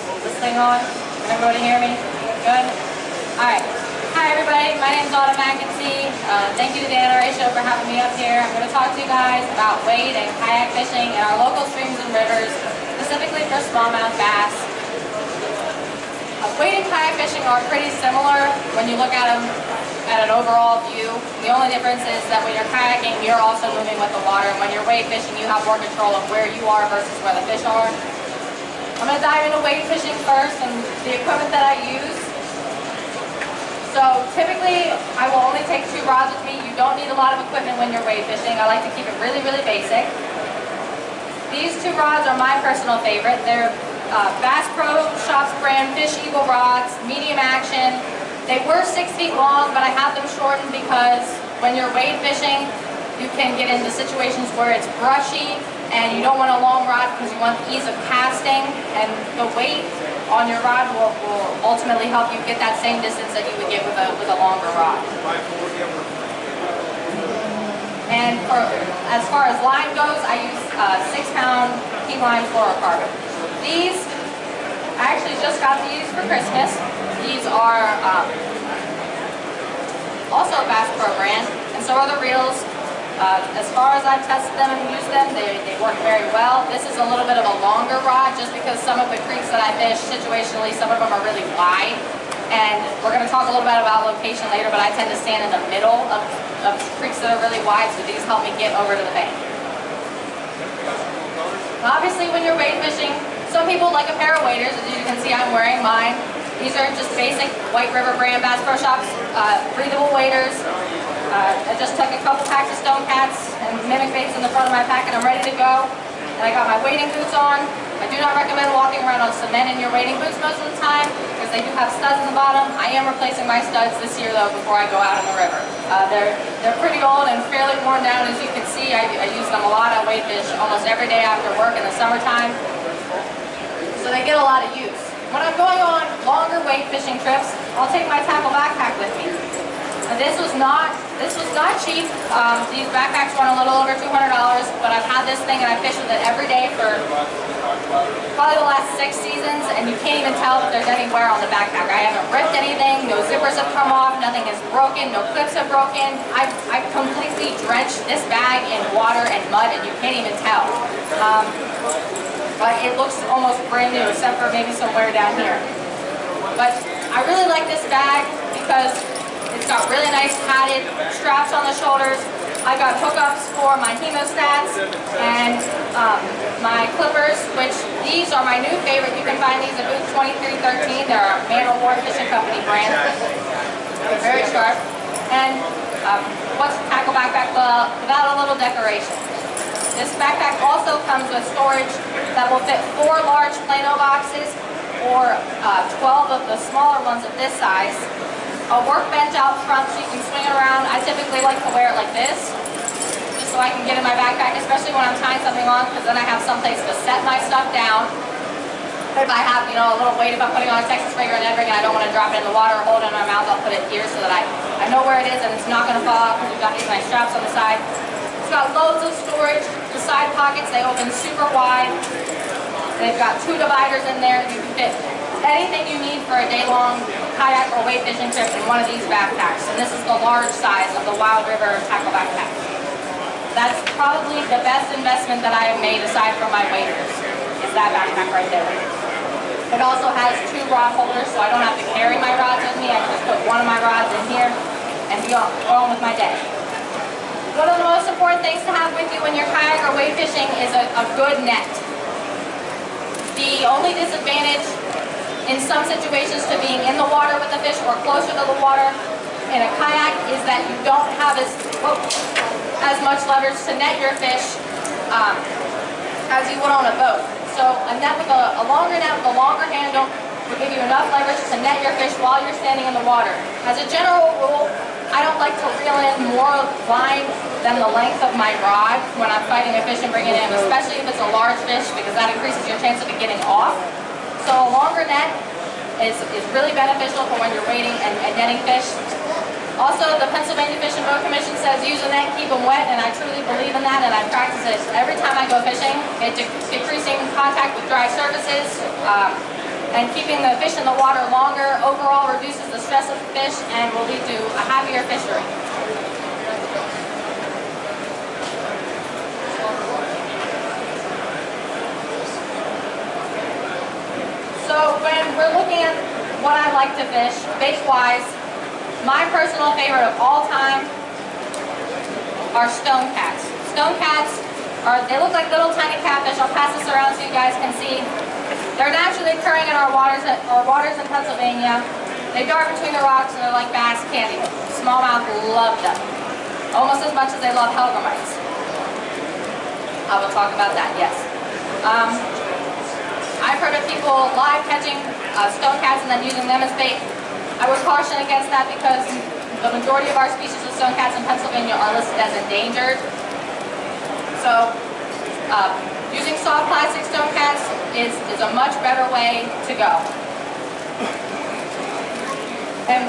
Is this thing on? Can everybody hear me? Good? Alright. Hi everybody, my name is Autumn McEntee. Thank you to the NRA Show for having me up here. I'm going to talk to you guys about wade and kayak fishing in our local streams and rivers, specifically for smallmouth bass. Wade and kayak fishing are pretty similar when you look at them at an overall view. The only difference is that when you're kayaking, you're also moving with the water. And when you're wade fishing, you have more control of where you are versus where the fish are. I'm going to dive into wade fishing first and the equipment that I use. So typically, I will only take 2 rods with me. You don't need a lot of equipment when you're wade fishing. I like to keep it really, really basic. These 2 rods are my personal favorite. They're Bass Pro Shops brand Fish Eagle rods, medium action. They were 6 feet long, but I have them shortened because when you're wade fishing, you can get into situations where it's brushy and you don't want a long rod because you want the ease of casting, and the weight on your rod will ultimately help you get that same distance that you would get with a longer rod. And as far as line goes, I use 6-pound key line fluorocarbon. These, I actually just got these for Christmas. These are also a Bass Pro brand, and so are the reels. As far as I've tested them and used them, they work very well. This is a little bit of a longer rod just because some of the creeks that I fish, situationally, some of them are really wide. And we're going to talk a little bit about location later, but I tend to stand in the middle of creeks that are really wide, so these help me get over to the bank. Obviously, when you're wade fishing, some people like a pair of waders. As you can see, I'm wearing mine. These are just basic White River brand Bass Pro Shops breathable waders. I just took a couple packs of stone cats and mimic baits in the front of my pack, and I'm ready to go. And I got my wading boots on. I do not recommend walking around on cement in your wading boots most of the time because they do have studs in the bottom. I am replacing my studs this year though before I go out in the river. They're pretty old and fairly worn down, as you can see. I use them a lot. I wade fish almost every day after work in the summertime, so they get a lot of use. When I'm going on longer wade fishing trips, I'll take my tackle backpack with me. Now, this was not cheap. These backpacks run a little over $200, but I've had this thing and I fish with it every day for probably the last 6 seasons, and you can't even tell if there's any wear on the backpack. I haven't ripped anything, no zippers have come off, nothing is broken, no clips have broken. I've completely drenched this bag in water and mud, and you can't even tell. But it looks almost brand new, except for maybe some wear down here. But I really like this bag because it's got really nice padded straps on the shoulders. I got hookups for my hemostats and my clippers, which these are my new favorite. You can find these at booth 2313. They're a Man O' War Fishing Company brand. They're very sharp. And what's a tackle backpack without a little decoration? This backpack also comes with storage that will fit 4 large Plano boxes or 12 of the smaller ones of this size. A workbench out front so you can swing it around. I typically like to wear it like this, just so I can get in my backpack, especially when I'm tying something on, because then I have someplace to set my stuff down. If I have, a little weight, if I'm putting on a Texas rigger and Edrig and I don't want to drop it in the water or hold it in my mouth, I'll put it here so that I know where it is and it's not going to fall out because we've got these nice straps on the side. It's got loads of storage. The side pockets, they open super wide. They've got 2 dividers in there. You can fit anything you need for a day-long kayak or wade fishing trip in one of these backpacks. And this is the large size of the Wild River tackle backpack. That's probably the best investment that I have made aside from my waders, is that backpack right there. It also has 2 rod holders, so I don't have to carry my rods with me. I can just put one of my rods in here and go on with my day. One of the most important things to have with you when you're kayak or wade fishing is a good net. The only disadvantage in some situations to being in the water with the fish or closer to the water in a kayak is that you don't have as much leverage to net your fish as you would on a boat. So a net with a longer net with a longer handle will give you enough leverage to net your fish while you're standing in the water. As a general rule, I don't like to reel in more line than the length of my rod when I'm fighting a fish and bringing it in, especially if it's a large fish, because that increases your chance of it getting off. So a longer net is really beneficial for when you're wading and netting fish. Also, the Pennsylvania Fish and Boat Commission says use a net, keep them wet, and I truly believe in that, and I practice it every time I go fishing. It's decreasing contact with dry surfaces. And keeping the fish in the water longer overall reduces the stress of the fish and will lead to a happier fishery. So when we're looking at what I like to fish, bait-wise, my personal favorite of all time are stone cats. Stone cats they look like little tiny catfish. I'll pass this around so you guys can see. They're naturally occurring in our waters in Pennsylvania. They dart between the rocks and they're like bass candy. Smallmouth love them, almost as much as they love hellgrammites. I will talk about that, yes. I've heard of people live catching stone cats and then using them as bait. I would caution against that because the majority of our species of stone cats in Pennsylvania are listed as endangered. So using soft plastic stone cats is a much better way to go. And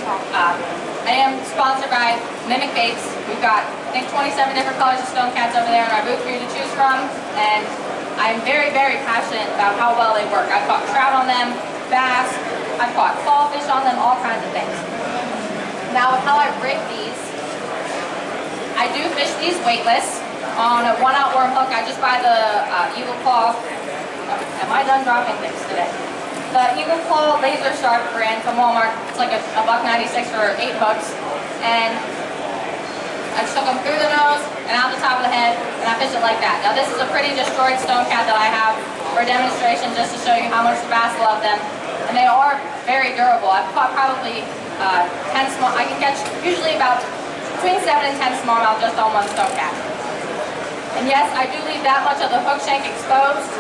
I am sponsored by Mimic Baits. We've got, I think, 27 different colors of stone cats over there in our booth for you to choose from. And I'm very, very passionate about how well they work. I've caught trout on them, bass, I've caught clawfish on them, all kinds of things. Now, with how I rig these, I do fish these weightless on a 1-out worm hook. I just buy the Eagle Claw. Am I done dropping things today? The Eagle Claw Laser Sharp brand from Walmart. It's like a $1.96 for 8 hooks. And I just took them through the nose and out the top of the head, and I fish it like that. Now this is a pretty destroyed stone cat that I have for a demonstration just to show you how much the bass love them. And they are very durable. I've caught probably 10 small, I can catch usually about between 7 and 10 smallmouth just on one stone cat. And yes, I do leave that much of the hook shank exposed.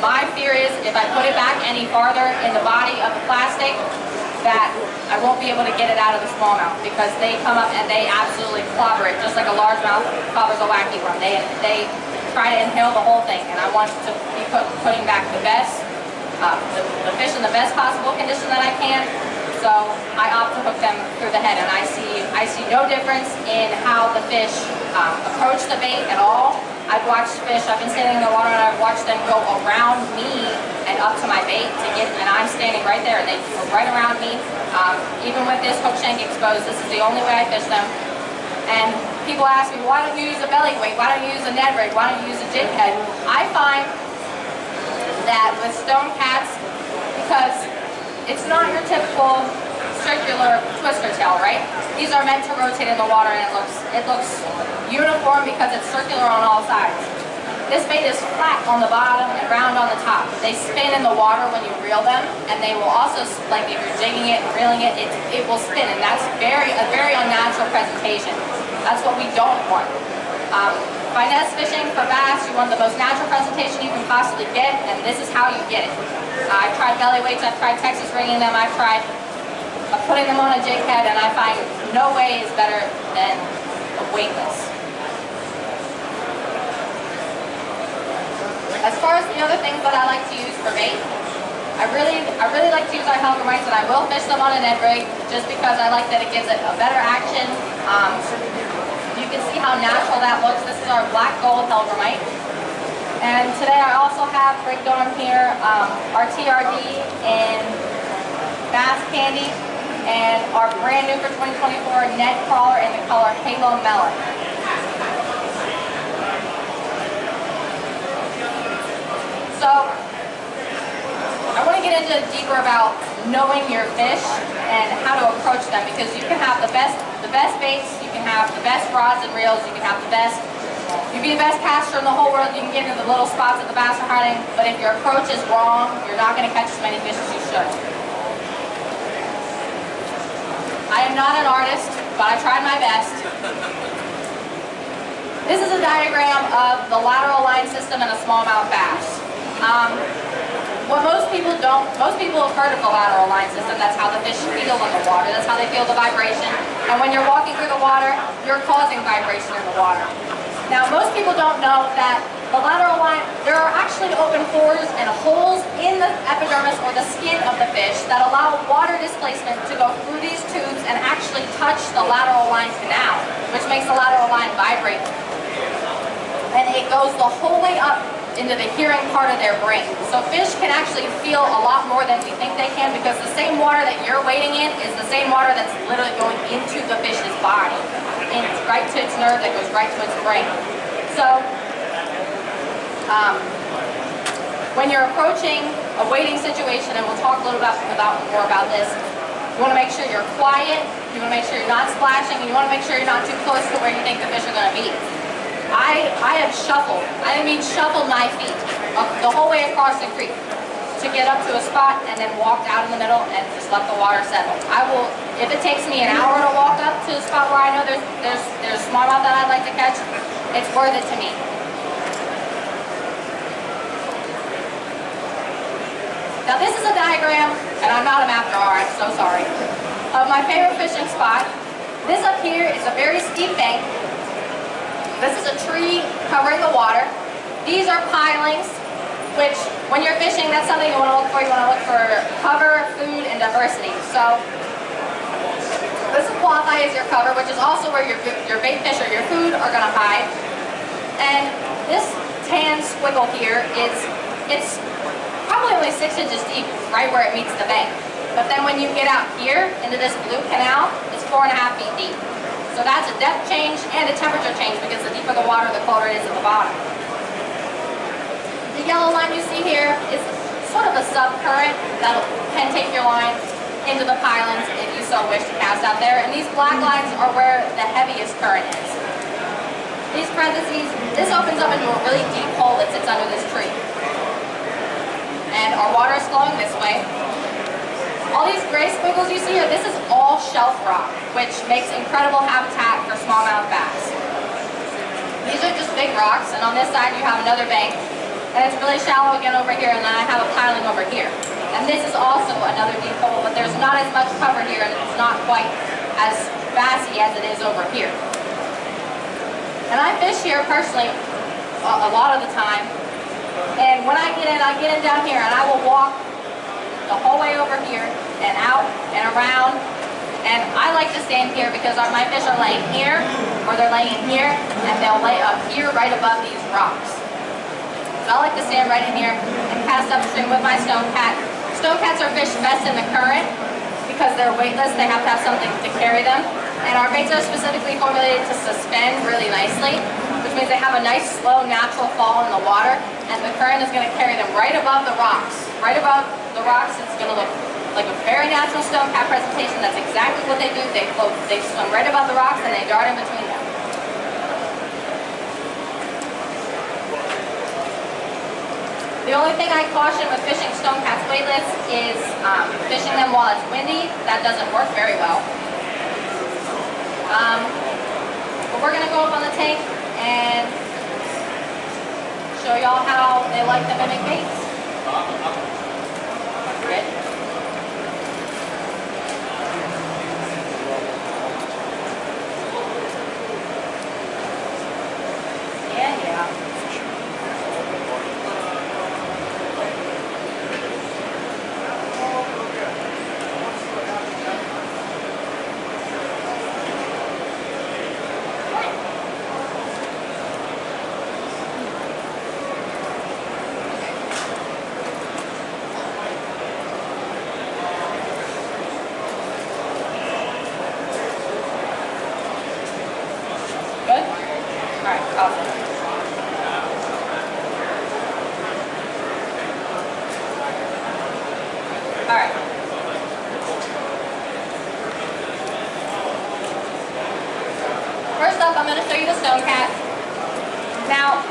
My fear is if I put it back any farther in the body of the plastic, that I won't be able to get it out of the smallmouth because they come up and they absolutely clobber it, just like a largemouth clobbers a wacky worm. They try to inhale the whole thing, and I want to be putting back the best, the fish in the best possible condition that I can. So I opt to hook them through the head, and I see no difference in how the fish approach the bait at all. I've watched fish, I've been standing in the water and I've watched them go around me and up to my bait to get, and I'm standing right there and they go right around me. Even with this hook shank exposed, this is the only way I fish them. And people ask me, why don't you use a belly weight? Why don't you use a Ned rig? Why don't you use a jig head? I find that with stone cats, because it's not your typical circular twister tail, right? These are meant to rotate in the water, and it looks uniform because it's circular on all sides. This bait is flat on the bottom and round on the top. They spin in the water when you reel them, and they will also, like if you're jigging it and reeling it, it will spin, and that's a very unnatural presentation. That's what we don't want. Finesse fishing for bass, you want the most natural presentation you can possibly get, and this is how you get it. I've tried belly weights, I've tried Texas rigging them, I've tried putting them on a jig head, and I find no way is better than a weightless. As far as the other things that I like to use for bait, I really like to use our hellgrammites, and I will fish them on a Ned rig just because I like that it gives it a better action. You can see how natural that looks. This is our black gold hellgrammite. And today I also have rigged on here our TRD in Bass Candy and our brand new for 2024 Ned Crawler in the color Halo Melon. So I want to get into deeper about knowing your fish and how to approach them, because you can have the best baits, you can have the best rods and reels, you can have the best, you can be the best caster in the whole world, you can get into the little spots that the bass are hunting, but if your approach is wrong, you're not going to catch as many fish as you should. I am not an artist, but I tried my best. This is a diagram of the lateral line system in a smallmouth bass. What most people have heard of the lateral line system. That's how the fish feel in the water. That's how they feel the vibration. And when you're walking through the water, you're causing vibration in the water. Now, most people don't know that the lateral line, there are actually open pores and holes in the epidermis or the skin of the fish that allow water displacement to go through these tubes and actually touch the lateral line canal, which makes the lateral line vibrate. And it goes the whole way up into the hearing part of their brain. So fish can actually feel a lot more than we think they can, because the same water that you're wading in is the same water that's literally going into the fish's body, and right to its nerve that goes right to its brain. So when you're approaching a wading situation, and we'll talk a little bit more about this, you want to make sure you're quiet, you want to make sure you're not splashing, and you want to make sure you're not too close to where you think the fish are going to be. I have shuffled, shuffled my feet the whole way across the creek to get up to a spot, and then walked out in the middle and just let the water settle. I will, if it takes me an hour to walk up to a spot where I know there's smallmouth that I'd like to catch, it's worth it to me. Now this is a diagram, and I'm not a map drawer, I'm so sorry, of my favorite fishing spot. This up here is a very steep bank. This is a tree covering the water. These are pilings, which when you're fishing, that's something you want to look for. You want to look for cover, food, and diversity. So this will qualify as your cover, which is also where your bait fish or your food are going to hide. And this tan squiggle here it's probably only 6 inches deep, right where it meets the bank. But then when you get out here into this blue canal, it's 4.5 feet deep. So that's a depth change and a temperature change, because the deeper the water, the colder it is at the bottom. The yellow line you see here is sort of a subcurrent that can take your line into the pilings if you so wish to cast out there. And these black lines are where the heaviest current is. These parentheses, this opens up into a really deep hole that sits under this tree. And our water is flowing this way. All these gray squiggles you see here, this is all shelf rock, which makes incredible habitat for smallmouth bass. These are just big rocks, and on this side you have another bank, and it's really shallow again over here, and then I have a piling over here. And this is also another deep hole, but there's not as much cover here, and it's not quite as bassy as it is over here. And I fish here personally a lot of the time. And when I get in down here, and I will walk the whole way over here and out and around. And I like to stand here because my fish are laying here, or they're laying here, and they'll lay up here right above these rocks. So I like to stand right in here and cast upstream with my stone cat. Stone cats are fish best in the current because they're weightless. They have to have something to carry them. And our baits are specifically formulated to suspend really nicely, which means they have a nice, slow, natural fall in the water, and the current is going to carry them right above the rocks. Right above the rocks, it's going to look like a very natural stone cat presentation. That's exactly what they do. They float, they swim right above the rocks, and they dart in between them. The only thing I caution with fishing stone cats weightless is fishing them while it's windy. That doesn't work very well. But we're going to go up on the tank and show y'all how they like to mimic baits. Ready? Yeah. Alright. First up, I'm going to show you the stone cat. Now,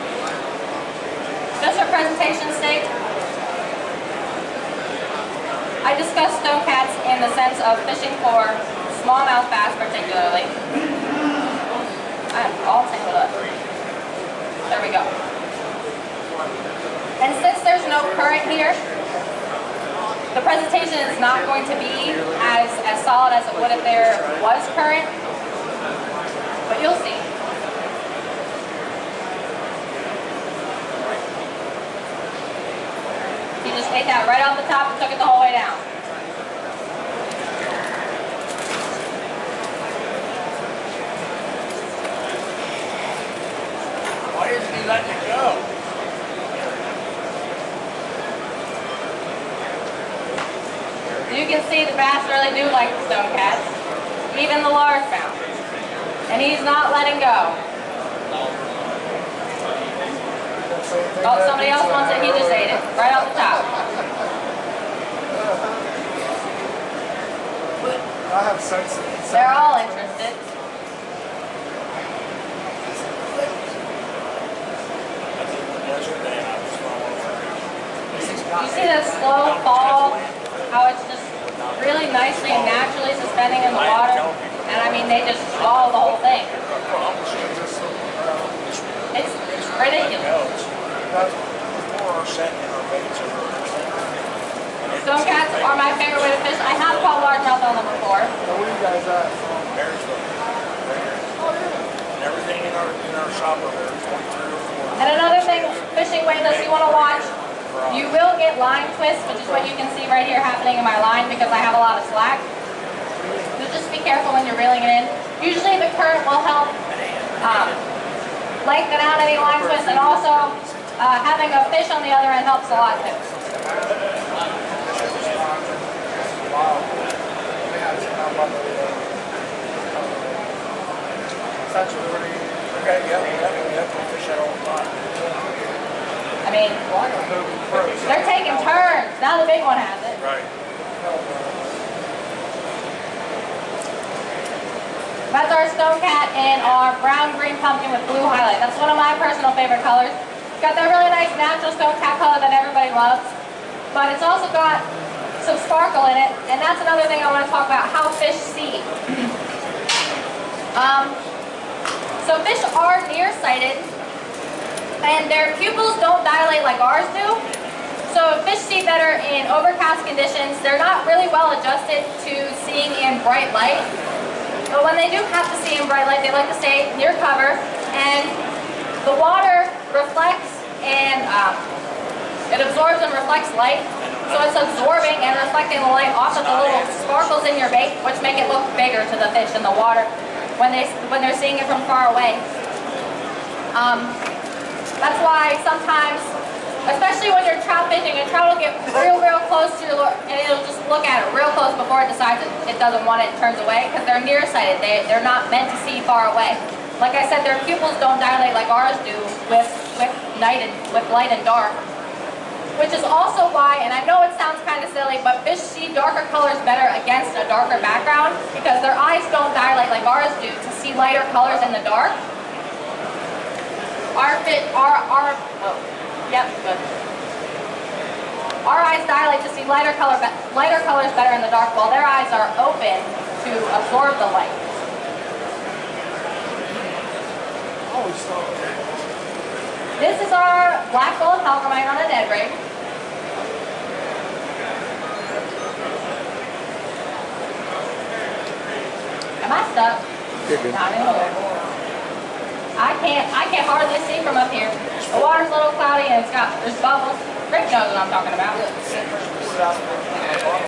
just for presentation's sake, I discussed stone cats in the sense of fishing for smallmouth bass particularly. I'm all tangled up. There we go. And since there's no current here, the presentation is not going to be as solid as it would if there was current, but you'll see. You just ate that right off the top and took it the whole way down. Why isn't he letting it go? can see the bass really do like the stone cats, even the largemouth. And he's not letting go. Oh, somebody else wants it, he just ate it, right off the top. I have sense. They're all interested. You see that slow fall, how it's just really nicely and naturally suspending in the water? And I mean, they just swallow the whole thing. It's ridiculous. Stone cats are my favorite way to fish. I have caught largemouth on them before. Where are you guys at? Everything in our shop over there, 23 or 4. And another thing, fishing way that you want to watch, you will get line twists, which is what you can see right here happening in my line because I have a lot of slack. So just be careful when you're reeling it in. Usually the current will help lengthen out any line twists, and also having a fish on the other end helps a lot too. Okay, yeah, we fish that all the time. I mean, they're taking turns. Now the big one has it. Right. That's our stone cat and our brown-green pumpkin with blue highlight. That's one of my personal favorite colors. It's got that really nice natural stone cat color that everybody loves, but it's also got some sparkle in it, and that's another thing I want to talk about, how fish see. So fish are nearsighted, and their pupils don't dilate like ours do. So fish see better in overcast conditions. They're not really well adjusted to seeing in bright light. But when they do have to see in bright light, they like to stay near cover, and the water reflects and it absorbs and reflects light. So it's absorbing and reflecting the light off of the little sparkles in your bait, which make it look bigger to the fish in the water when they're seeing it from far away. That's why sometimes, especially when you're trout fishing, a trout will get real close to your lure, and it'll just look at it real close before it decides it doesn't want it and turns away, because they're nearsighted. They're not meant to see far away. Like I said, their pupils don't dilate like ours do with light and dark. Which is also why, and I know it sounds kind of silly, but fish see darker colors better against a darker background because their eyes don't dilate like ours do to see lighter colors in the dark. Our eyes dilate to see lighter colors better in the dark, while their eyes are open to absorb the light. This is our black gold hellgrammite on a Ned rig. Am I stuck? You're good. Not anymore. I can't hardly see from up here. The water's a little cloudy and there's bubbles. Rick knows what I'm talking about.